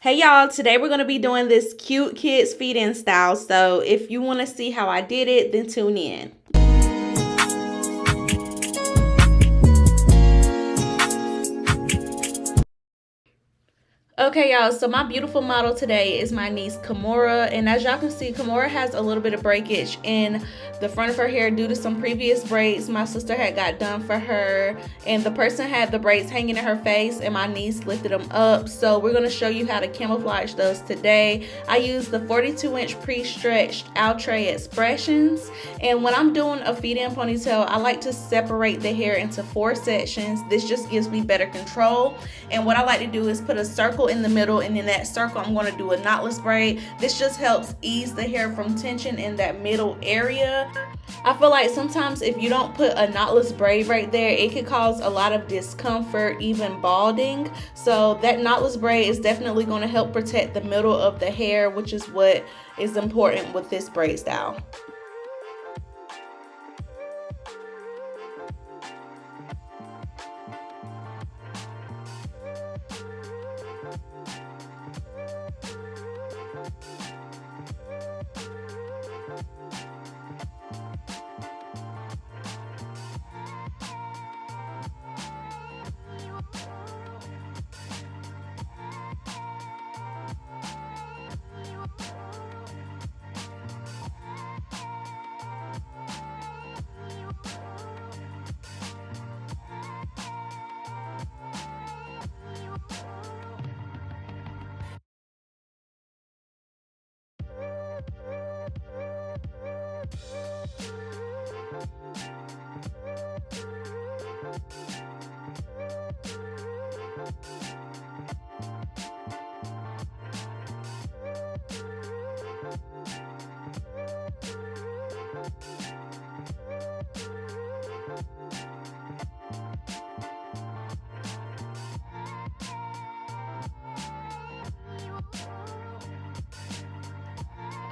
Hey y'all, today we're going to be doing this cute kids feed in style. So if you want to see how I did it, then tune in. Okay, y'all, so my beautiful model today is my niece Kimora, and as y'all can see, Kimora has a little bit of breakage in the front of her hair due to some previous braids my sister had got done for her, and the person had the braids hanging in her face and my niece lifted them up. So we're going to show you how to camouflage those today. I use the 42-inch pre-stretched outre expressions, and when I'm doing a feed-in ponytail, I like to separate the hair into 4 sections. This just gives me better control, and what I like to do is put a circle in the middle, and in that circle I'm going to do a knotless braid. This just helps ease the hair from tension in that middle area. I feel like sometimes if you don't put a knotless braid right there, it could cause a lot of discomfort, even balding. So that knotless braid is definitely going to help protect the middle of the hair, which is what is important with this braid style.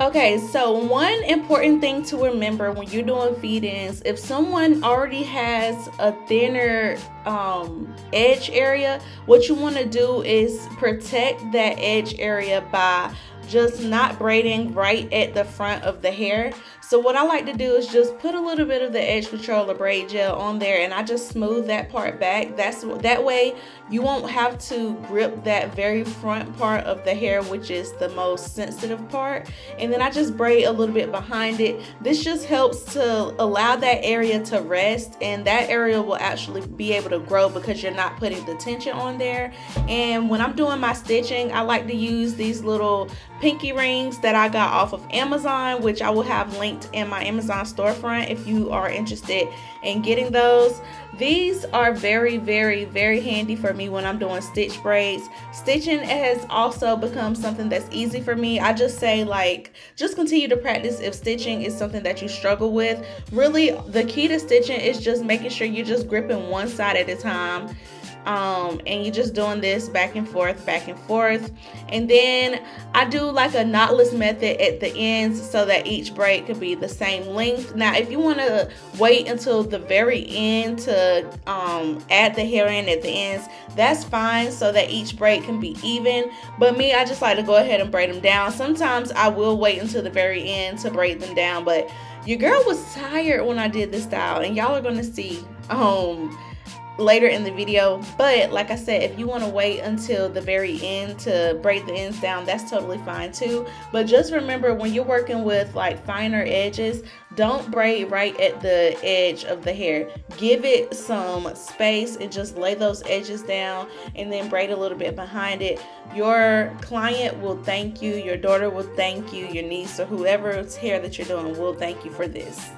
Okay, so one important thing to remember when you're doing feed-ins, if someone already has a thinner edge area, what you want to do is protect that edge area by just not braiding right at the front of the hair. So what I like to do is just put a little bit of the edge control or braid gel on there, and I just smooth that part back. That way you won't have to grip that very front part of the hair, which is the most sensitive part, and then I just braid a little bit behind it. This just helps to allow that area to rest, and that area will actually be able to grow because you're not putting the tension on there. And when I'm doing my stitching, I like to use these little pinky rings that I got off of Amazon, which I will have linked in my Amazon storefront if you are interested in getting those. These are very, very, very handy for me when I'm doing stitch braids. Stitching has also become something that's easy for me. I just say, like, just continue to practice if stitching is something that you struggle with. Really, the key to stitching is just making sure you're just gripping one side at a time. And you're just doing this back and forth, and then I do like a knotless method at the ends so that each braid could be the same length. Now if you want to wait until the very end to add the hair in at the ends, that's fine, so that each braid can be even. But me, I just like to go ahead and braid them down. Sometimes I will wait until the very end to braid them down, but your girl was tired when I did this style, and y'all are gonna see later in the video. But like I said, if you want to wait until the very end to braid the ends down, that's totally fine too. But just remember, when you're working with like finer edges, don't braid right at the edge of the hair. Give it some space and just lay those edges down, and then braid a little bit behind it. Your client will thank you, your daughter will thank you, your niece or whoever's hair that you're doing will thank you for this.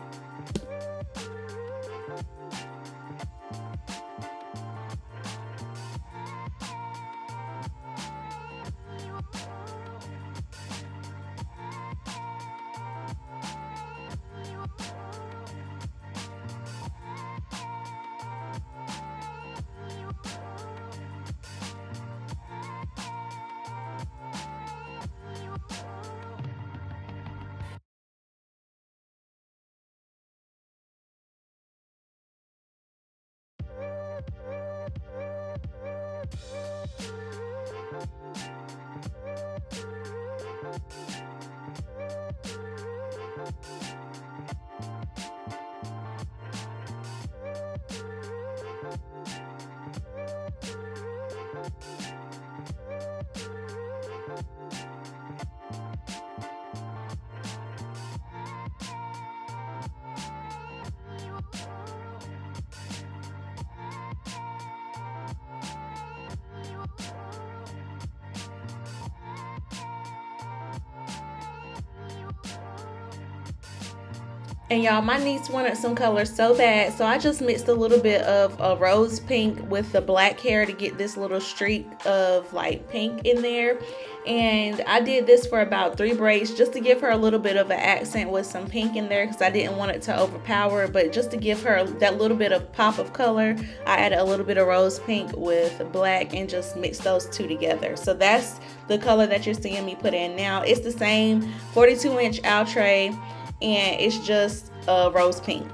And y'all, my niece wanted some color so bad, so I just mixed a little bit of a rose pink with the black hair to get this little streak of like pink in there. And I did this for about 3 braids just to give her a little bit of an accent with some pink in there, because I didn't want it to overpower, but just to give her that little bit of pop of color, I added a little bit of rose pink with black and just mixed those two together. So that's the color that you're seeing me put in now. It's the same 42-inch outre, and it's just rose pink.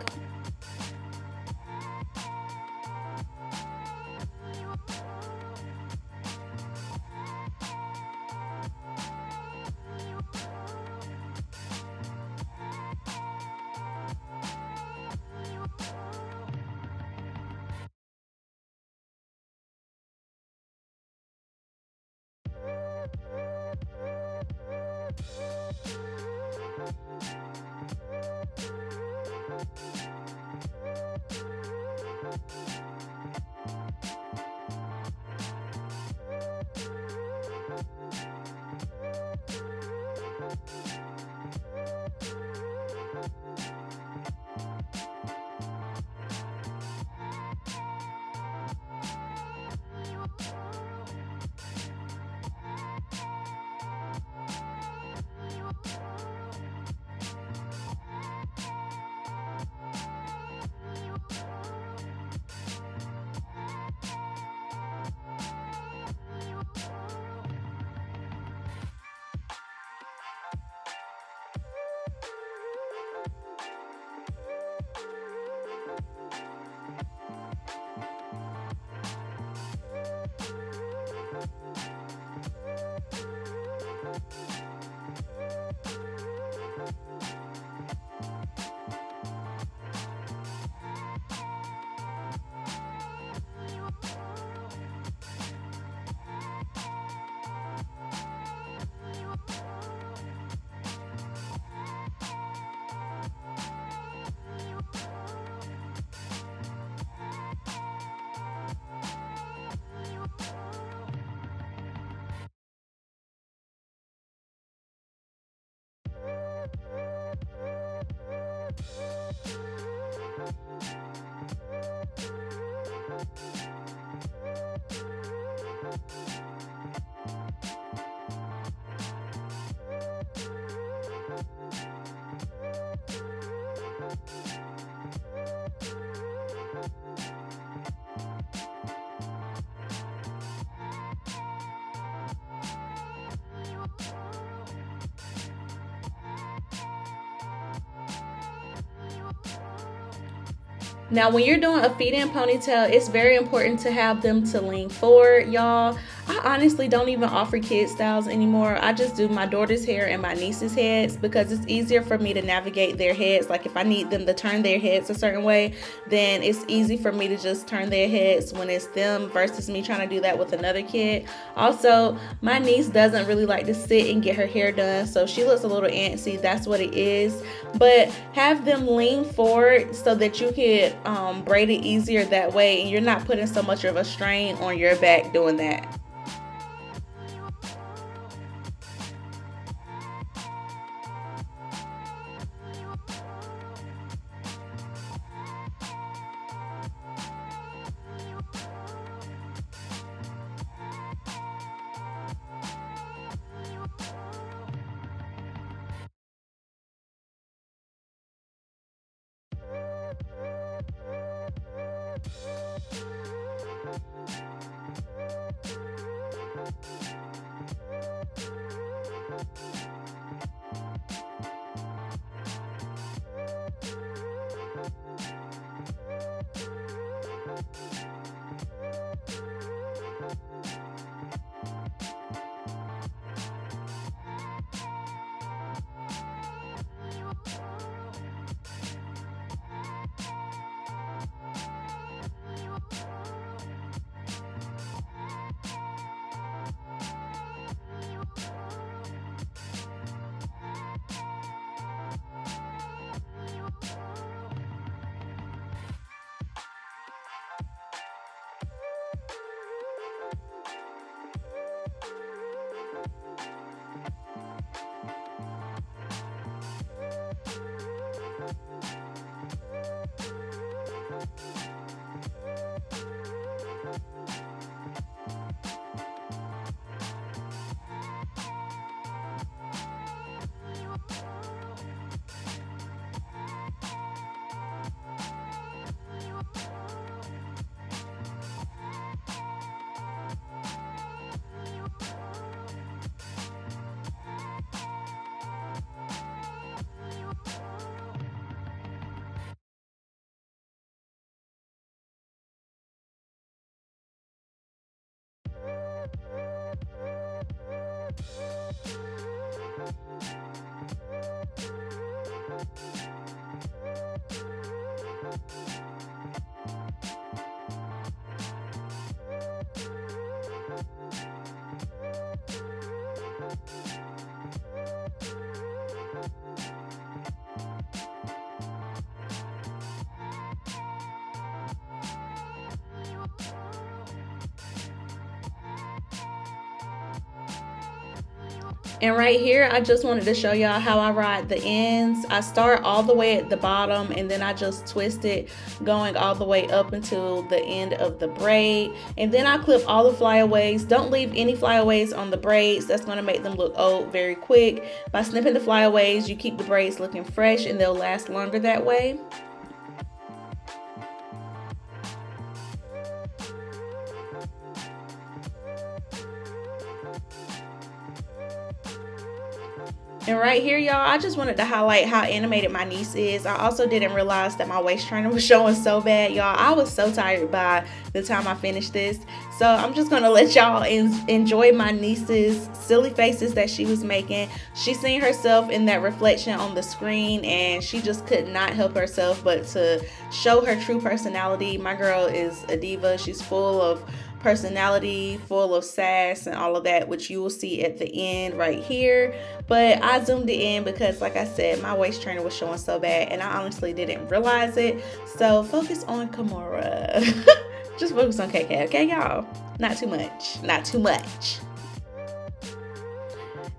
Now, when you're doing a feed-in ponytail, it's very important to have them to lean forward, y'all. I honestly don't even offer kid styles anymore. I just do my daughter's hair and my niece's heads because it's easier for me to navigate their heads. Like if I need them to turn their heads a certain way, then it's easy for me to just turn their heads when it's them versus me trying to do that with another kid. Also, my niece doesn't really like to sit and get her hair done, so she looks a little antsy. That's what it is. But have them lean forward so that you can braid it easier that way, and you're not putting so much of a strain on your back doing that. And right here, I just wanted to show y'all how I ride the ends. I start all the way at the bottom and then I just twist it going all the way up until the end of the braid. And then I clip all the flyaways. Don't leave any flyaways on the braids. That's going to make them look old very quick. By snipping the flyaways, you keep the braids looking fresh and they'll last longer that way. And right here, y'all, I just wanted to highlight how animated my niece is. I also didn't realize that my waist trainer was showing so bad, y'all. I was so tired by the time I finished this. So I'm just going to let y'all enjoy my niece's silly faces that she was making. She seen herself in that reflection on the screen and she just could not help herself but to show her true personality. My girl is a diva. She's full of personality, full of sass and all of that, which you will see at the end right here. But I zoomed it in because, like I said, my waist trainer was showing so bad and I honestly didn't realize it. So focus on Kimora. Just focus on KK, okay, y'all? Not too much. Not too much.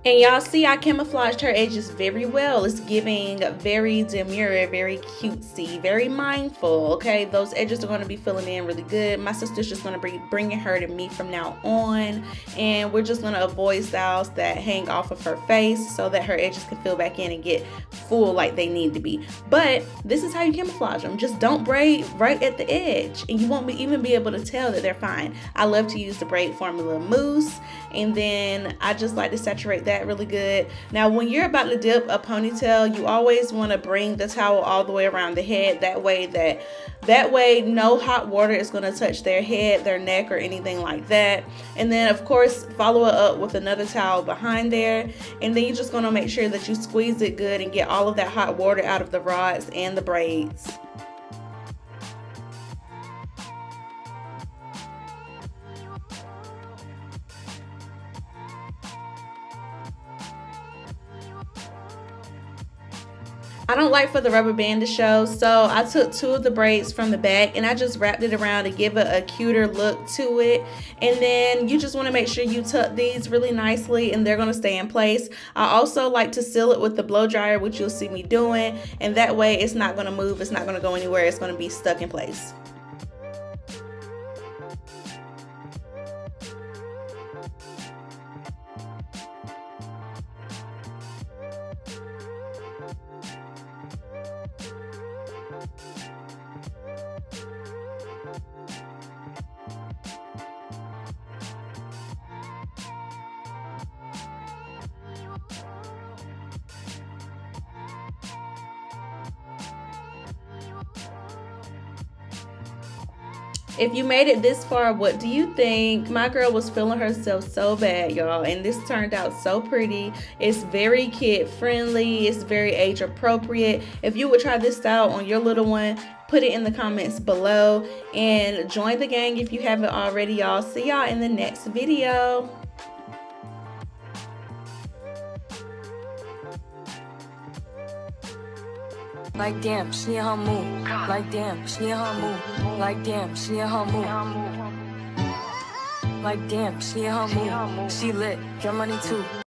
And y'all see I camouflaged her edges very well. It's giving very demure, very cutesy, very mindful, okay? Those edges are going to be filling in really good. My sister's just going to be bringing her to me from now on. And we're just going to avoid styles that hang off of her face so that her edges can fill back in and get full like they need to be. But this is how you camouflage them. Just don't braid right at the edge and you won't even be able to tell that they're fine. I love to use the Braid Formula Mousse, and then I just like to saturate that really good. Now when you're about to dip a ponytail, you always want to bring the towel all the way around the head. That way no hot water is going to touch their head, their neck, or anything like that. And then of course follow it up with another towel behind there, and then you're just going to make sure that you squeeze it good and get all of that hot water out of the rods and the braids. I don't like for the rubber band to show, so I took 2 of the braids from the back and I just wrapped it around to give it a cuter look to it. And then you just want to make sure you tuck these really nicely and they're going to stay in place. I also like to seal it with the blow dryer, which you'll see me doing, and that way it's not going to move, it's not going to go anywhere, it's going to be stuck in place. If you made it this far, what do you think? My girl was feeling herself so bad, y'all, and this turned out so pretty. It's very kid friendly, it's very age appropriate. If you would try this style on your little one, put it in the comments below and join the gang if you haven't already, y'all. See y'all in the next video. Like damn, she in her mood. Like damn, she in her mood. Like damn, she in her mood. Like damn, she in her mood. She lit, get money too.